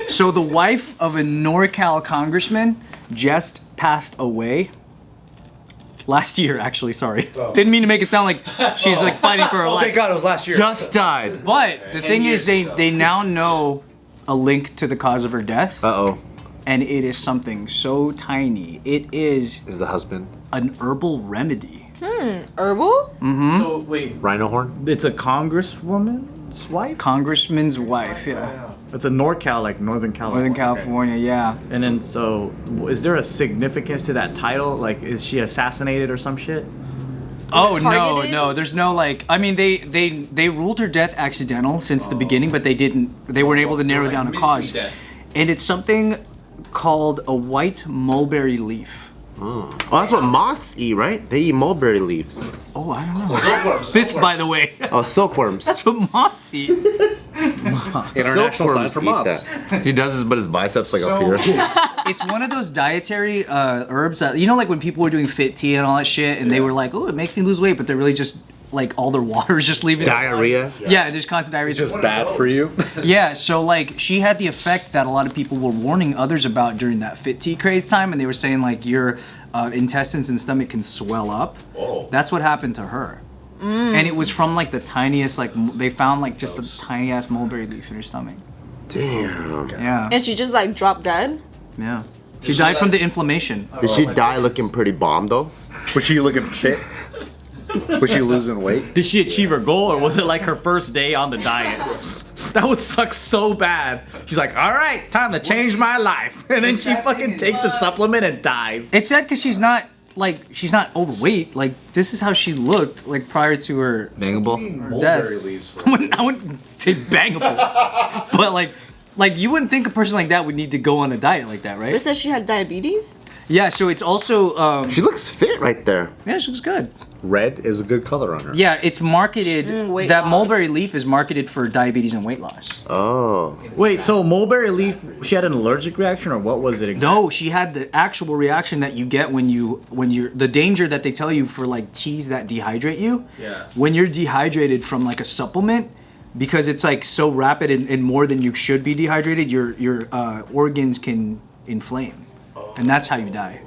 So the wife of a NorCal congressman just passed away. Last year, actually, sorry. Oh. Didn't mean to make it sound like she's like fighting for her life. Thank God it was last year. Just died. But the thing is, they now know a link to the cause of her death. Uh-oh. And it is something so tiny. It is the husband an herbal remedy. Herbal? Mm-hmm. So wait, rhino horn? it's a congresswoman's wife? Congressman's wife, yeah. It's a NorCal, like Northern California. Northern California, yeah. And then, so, is there a significance to that title? Like, is she assassinated or some shit? Oh targeted? no, there's no like. I mean, they ruled her death accidental since the beginning, but they weren't able to narrow down a cause. And it's something called a white mulberry leaf. Oh, that's what moths eat, right? They eat mulberry leaves. Oh, I don't know. This, by the way, Oh, silkworms. that's what moths eat. International sign Silkworms for eat moths. He does this, but his biceps like up here. It's one of those dietary herbs that, you know, like when people were doing fit tea and all that shit, and they were like, oh, it makes me lose weight, but they're really just like all their water is just leaving. Diarrhea. Yeah, there's constant diarrhea. It's just bad for you. Yeah, so like she had the effect that a lot of people were warning others about during that fit tea craze time, and they were saying like your intestines and stomach can swell up. Oh. That's what happened to her. And it was from like the tiniest, like they found like just a tiny ass mulberry leaf in her stomach. Damn. Yeah, And she just like dropped dead? yeah. She died from the inflammation. Did she die looking pretty bomb though? Was she looking fit? Was she losing weight? Did she achieve her goal, or was it like her first day on the diet? That would suck so bad. She's like, all right, time to change my life. And then she fucking takes the supplement and dies. It's sad because she's not overweight. Like this is how she looked like prior to her Bangable. death. I wouldn't say bangable, but like you wouldn't think a person like that would need to go on a diet like that, right? It says she had diabetes? Yeah, so it's also She looks fit right there. yeah, she looks good. Red is a good color on her. Yeah, it's marketed. weight That loss. mulberry leaf is marketed for diabetes and weight loss. Oh. Wait, so mulberry leaf, she had an allergic reaction, or what was it exactly? No, she had the actual reaction that you get when you're the danger that they tell you for like teas that dehydrate you. Yeah. When you're dehydrated from like a supplement, because it's like so rapid and more than you should be dehydrated, your organs can inflame, and that's how you die.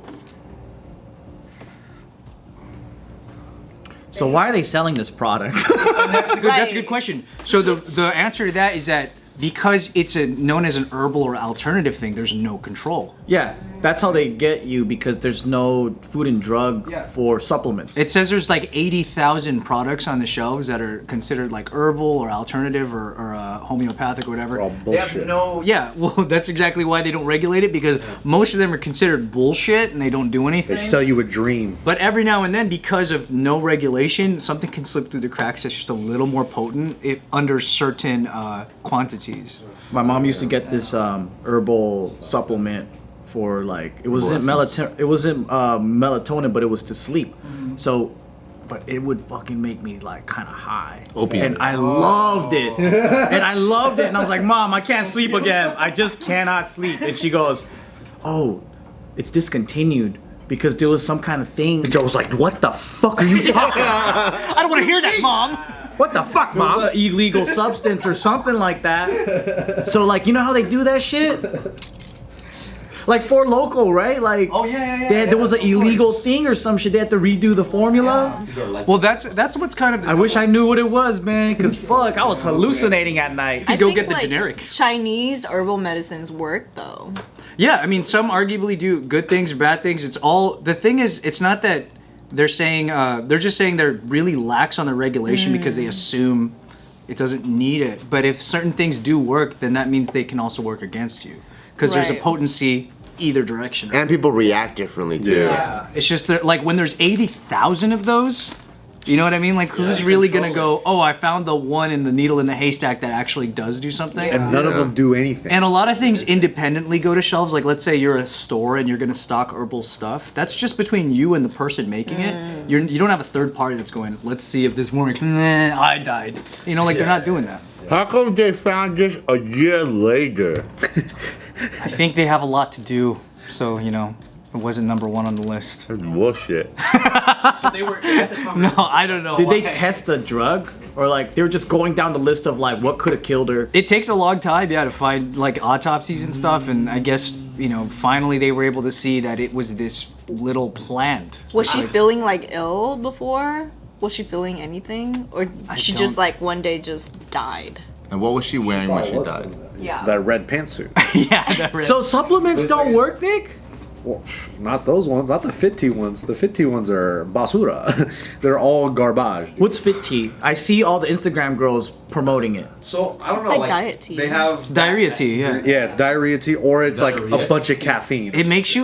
So why are they selling this product? That's a good question. So the answer to that is that because it's known as an herbal or alternative thing, there's no control. Yeah, that's how they get you, because there's no food and drug for supplements. It says there's like 80,000 products on the shelves that are considered like herbal or alternative or homeopathic or whatever. All They have bullshit. yeah, well, that's exactly why they don't regulate it, because most of them are considered bullshit and they don't do anything. They sell you a dream. But every now and then, because of no regulation, something can slip through the cracks that's just a little more potent under certain quantities. My mom used to get this herbal supplement for like it wasn't melatonin, but it was to sleep. So, but it would fucking make me like kind of high. Opium. And I loved it. And I loved it. And I was like, Mom, I can't sleep again. I just cannot sleep. And she goes, oh, it's discontinued because there was some kind of thing. Joe was like, what the fuck are you talking about? I don't want to hear that, Mom. What the fuck, Mom? It was an illegal substance or something like that. So like, you know how they do that shit? Like for local, right? Like, Oh yeah. there was an illegal thing or some shit. They had to redo the formula. Well, that's what's kind of. I wish I knew what it was, man. Cause fuck, I was hallucinating at night. I go think, get the like, generic. Chinese herbal medicines work though. Yeah, I mean, some arguably do good things, bad things. It's all the thing is, it's not that they're saying they're just saying they're really lax on the regulation because they assume it doesn't need it. But if certain things do work, then that means they can also work against you because there's a Right. potency either direction. And people react differently too. Yeah, it's just that, like when there's 80,000 of those, you know what I mean? Like who's really gonna go? Oh, I found the one in the needle in the haystack that actually does do something. And none of them do anything. And a lot of things independently go to shelves. Like, let's say you're a store and you're going to stock herbal stuff. That's just between you and the person making it. You don't have a third party that's going, let's see if this works. Nah, I died. You know, like they're not doing that. How come they found this a year later? I think they have a lot to do. So, you know, It wasn't number one on the list. Bullshit. So they were at the top. No, I don't know. Did they why. test the drug, or like they were just going down the list of like what could have killed her? It takes a long time, yeah, to find like autopsies and stuff, and I guess finally they were able to see that it was this little plant. Was she feeling like ill before? Was she feeling anything, or she just don't- like one day just died? And what was she wearing when she died? Yeah. That red pantsuit. Yeah, that really. So supplements don't work, Nick? Well, not those ones, not the Fit Tea ones. The Fit Tea ones are basura. They're all garbage. What's Fit Tea? I see all the Instagram girls promoting it. So I don't It's like diet tea. They have diarrhea tea, yeah. Yeah, it's diarrhea tea, or it's like a bunch of caffeine. It makes you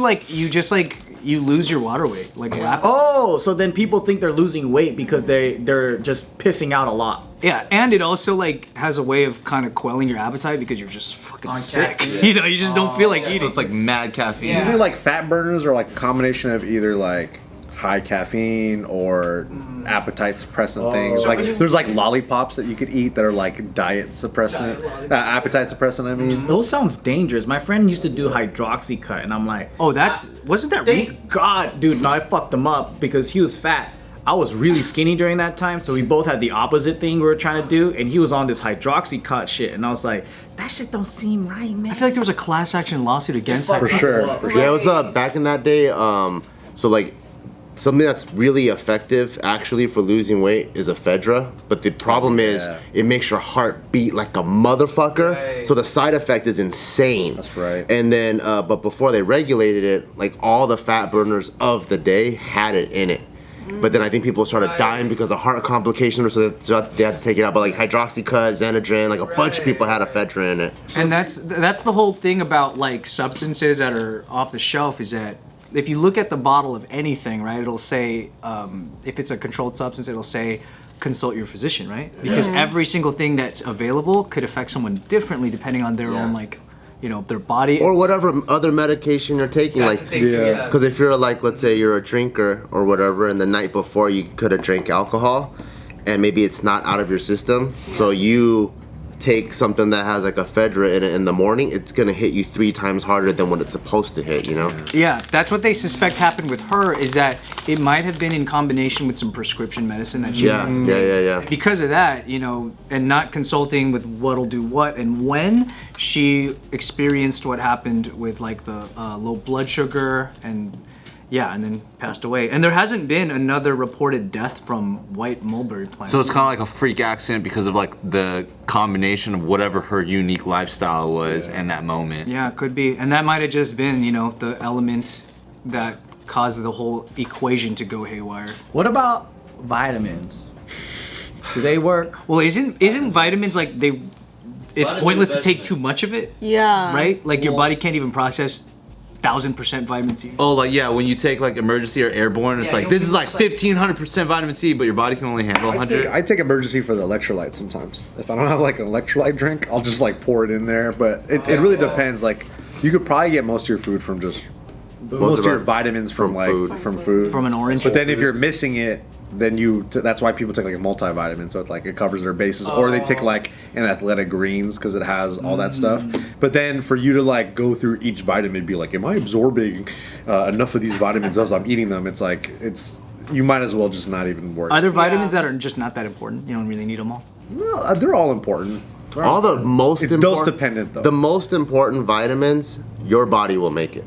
you lose your water weight, like rapid. Oh, so then people think they're losing weight because they're just pissing out a lot. Yeah, and it also like has a way of kind of quelling your appetite because you're just fucking sick. caffeine. You just don't feel like So eating. it's like mad caffeine. Yeah. Usually, like fat burners are like a combination of either like high caffeine or appetite suppressant things. Like there's like lollipops that you could eat that are like diet suppressant, appetite suppressant. I mean, Those sounds dangerous. My friend used to do Hydroxycut, and I'm like, Oh, wasn't that real? thank God, dude. No, I fucked him up because he was fat. I was really skinny during that time, so we both had the opposite thing we were trying to do, and he was on this Hydroxycut shit, and I was like, that shit don't seem right, man. I feel like there was a class action lawsuit against Fuck that. for sure. Yeah, it was back in that day. So like something that's really effective actually for losing weight is ephedra, but the problem is it makes your heart beat like a motherfucker. Right. So the side effect is insane. That's right. And then, but before they regulated it, like all the fat burners of the day had it in it. But then I think people started dying because of heart complications, so they had to take it out. But like Hydroxycut, Xanadrin, like a bunch of people had ephedra in it. And that's the whole thing about like substances that are off the shelf is that if you look at the bottle of anything, right, it'll say if it's a controlled substance, it'll say consult your physician, right? Because every single thing that's available could affect someone differently depending on their own like their body Or whatever other medication you're taking, That's like the thing, yeah. because if you're like, let's say you're a drinker or whatever, and the night before you could have drank alcohol, and maybe it's not out of your system, so you take something that has like ephedra in it in the morning, it's gonna hit you 3 times harder than what it's supposed to hit, Yeah, that's what they suspect happened with her is that it might have been in combination with some prescription medicine that she Yeah. because of that, and not consulting with what'll do what and when, she experienced what happened with like the low blood sugar and then passed away. And there hasn't been another reported death from white mulberry plant. So it's kind of like a freak accident because of like the combination of whatever her unique lifestyle was in that moment. Yeah, it could be. And that might have just been, the element that caused the whole equation to go haywire. What about vitamins? Do they work? Well, isn't vitamins like it's pointless to take too much of it, Yeah. right? Like your body can't even process 1000% vitamin C. Oh, like yeah, when you take like emergency or airborne, it's Yeah, like you this don't is like think 1500% vitamin C, but your body can only handle 100. I take emergency for the electrolyte sometimes. If I don't have like an electrolyte drink, I'll just like pour it in there. But it really depends. Like you could probably get most of your food from just most of your vitamins from like food. from food. From an orange. But then if you're missing it, then that's why people take like a multivitamin, so it covers their bases, or they take like an athletic greens because it has all that stuff. But then for you to like go through each vitamin and be like, am I absorbing enough of these vitamins as I'm eating them? It's like you might as well just not even worry. Are there vitamins that are just not that important? You don't really need them all. No, they're all important. All the most It's important, dose dependent though. the most important vitamins, your body will make it.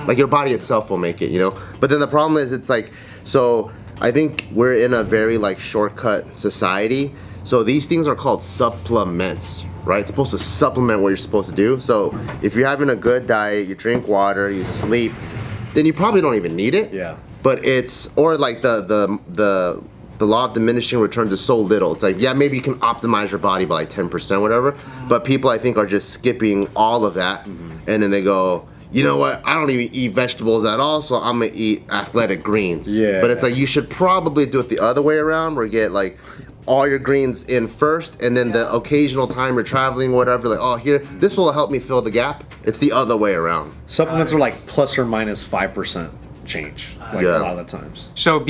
Like your body itself will make it, But then the problem is, it's like, so I think we're in a very like shortcut society. So these things are called supplements, right? It's supposed to supplement what you're supposed to do. So if you're having a good diet, you drink water, you sleep, then you probably don't even need it. Yeah. But or like the law of diminishing returns is so little. It's like, yeah, maybe you can optimize your body by like 10%, whatever. But people, I think, are just skipping all of that. And then they go, you know what, I don't even eat vegetables at all, so I'm gonna eat athletic greens. Yeah. But it's like, you should probably do it the other way around, where you get like all your greens in first, and then the occasional time you're traveling, whatever, like, oh, here, this will help me fill the gap. It's the other way around. Supplements are like plus or minus 5% change, like Yeah. a lot of the times. So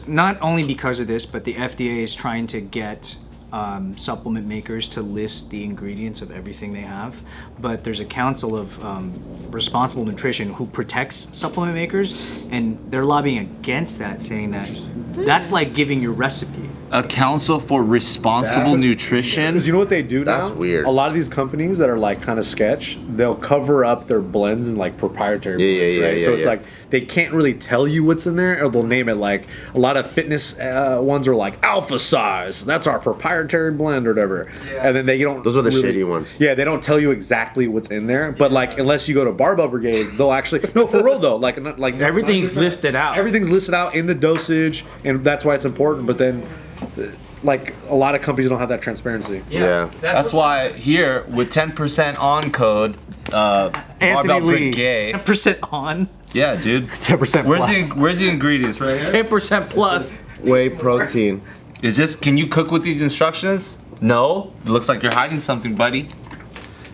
not only because of this, but the FDA is trying to get supplement makers to list the ingredients of everything they have, but there's a council of responsible nutrition who protects supplement makers, and they're lobbying against that, saying that that's like giving your recipe. A council for responsible nutrition. Because you know what they do now? That's weird. A lot of these companies that are like kind of sketch, they'll cover up their blends in like proprietary blends, right? So it's like they can't really tell you what's in there, or they'll name it like a lot of fitness ones are like alpha size. That's our proprietary blend or whatever. Yeah. And then they don't. Those are the really, shitty ones. Yeah, they don't tell you exactly what's in there. But like unless you go to Barbell Brigade, they'll actually no for real though. Like Everything's listed out. Everything's listed out in the dosage, and that's why it's important. But then, like a lot of companies don't have that transparency. Yeah. That's why here with 10% on code, Anthony Barbell Lee, Brigade. 10% on. Yeah, dude. 10% Where's the ingredients right here? 10% plus. Whey protein. Is this? Can you cook with these instructions? No. It looks like you're hiding something, buddy.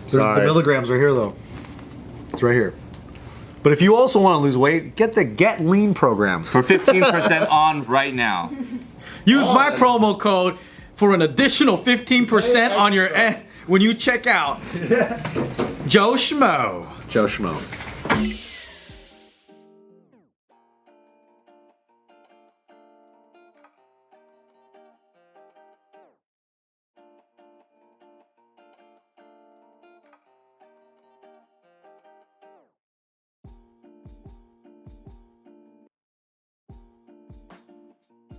There's Sorry. the milligrams right here though. It's right here. But if you also want to lose weight, get the Get Lean program. For 15% on right now. Use my promo code for an additional 15% on your when you check out. Joe Schmo. Joe Schmo.